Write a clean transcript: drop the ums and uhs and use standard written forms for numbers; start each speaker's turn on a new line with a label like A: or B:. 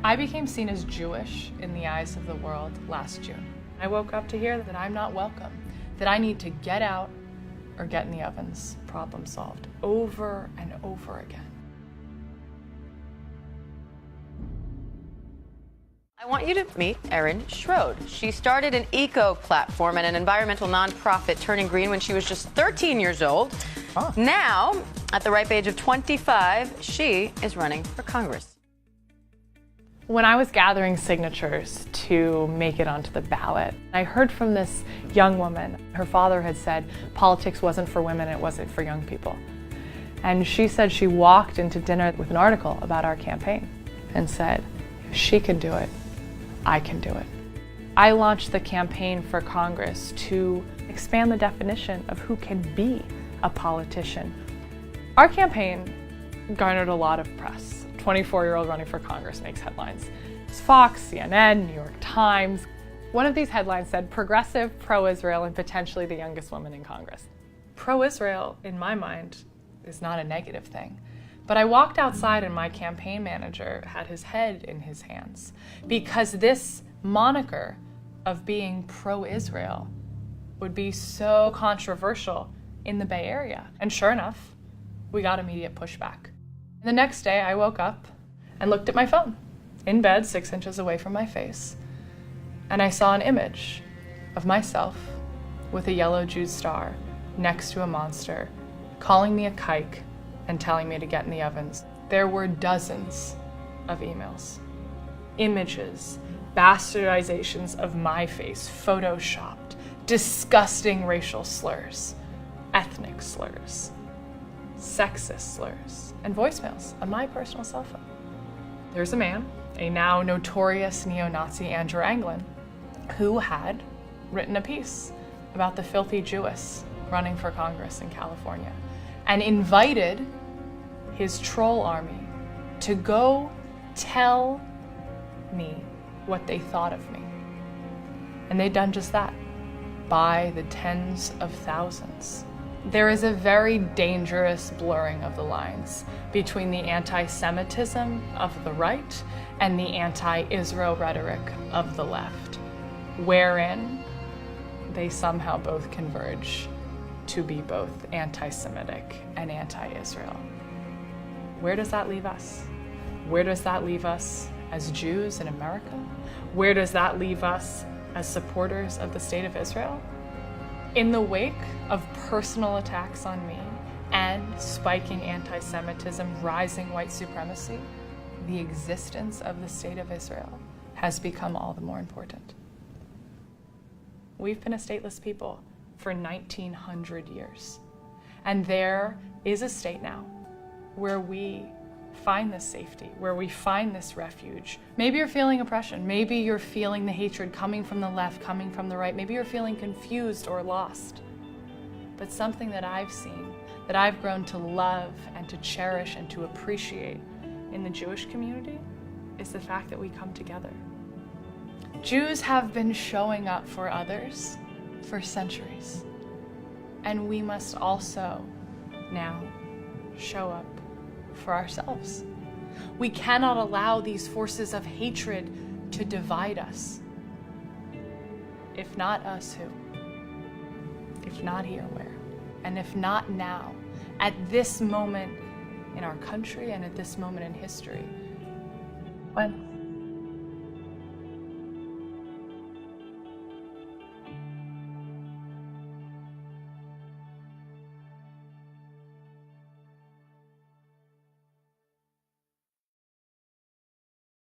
A: I became seen as Jewish in the eyes of the world last June. I woke up to hear that I'm not welcome, that I need to get out or get in the ovens, problem solved, over and over again.
B: I want you to meet Erin Schrode. She started an eco platform and an environmental nonprofit, Turning Green, when she was just 13 years old.
A: Huh.
B: Now, at the ripe age of 25, she is running for Congress.
A: When I was gathering signatures to make it onto the ballot, I heard from this young woman. Her father had said politics wasn't for women, it wasn't for young people. And she said she walked into dinner with an article about our campaign and said, if she can do it, I can do it. I launched the campaign for Congress to expand the definition of who can be a politician. Our campaign garnered a lot of press. 24-year-old running for Congress makes headlines. It's Fox, CNN, New York Times. One of these headlines said, progressive, pro-Israel, and potentially the youngest woman in Congress. Pro-Israel, in my mind, is not a negative thing. But I walked outside and my campaign manager had his head in his hands because this moniker of being pro-Israel would be so controversial in the Bay Area. And sure enough, we got immediate pushback. The next day I woke up and looked at my phone in bed 6 inches away from my face, and I saw an image of myself with a yellow Jews star next to a monster calling me a kike and telling me to get in the ovens. There were dozens of emails, images, bastardizations of my face, photoshopped, disgusting racial slurs, ethnic slurs, sexist slurs, and voicemails on my personal cell phone. There's a man, a now notorious neo-Nazi Andrew Anglin, who had written a piece about the filthy Jewess running for Congress in California and invited his troll army to go tell me what they thought of me. And they'd done just that by the tens of thousands. There is a very dangerous blurring of the lines between the anti-Semitism of the right and the anti-Israel rhetoric of the left, wherein they somehow both converge to be both anti-Semitic and anti-Israel. Where does that leave us? Where does that leave us as Jews in America? Where does that leave us as supporters of the State of Israel? In the wake of personal attacks on me and spiking anti-Semitism, rising white supremacy, the existence of the State of Israel has become all the more important. We've been a stateless people for 1900 years. And there is a state now where we find this safety, where we find this refuge. Maybe you're feeling oppression. Maybe you're feeling the hatred coming from the left, coming from the right. Maybe you're feeling confused or lost. But something that I've seen, that I've grown to love and to cherish and to appreciate in the Jewish community is the fact that we come together. Jews have been showing up for others for centuries. And we must also now show up for ourselves. We cannot allow these forces of hatred to divide us. If not us, who? If not here, where? And if not now, at this moment in our country and at this moment in history, when?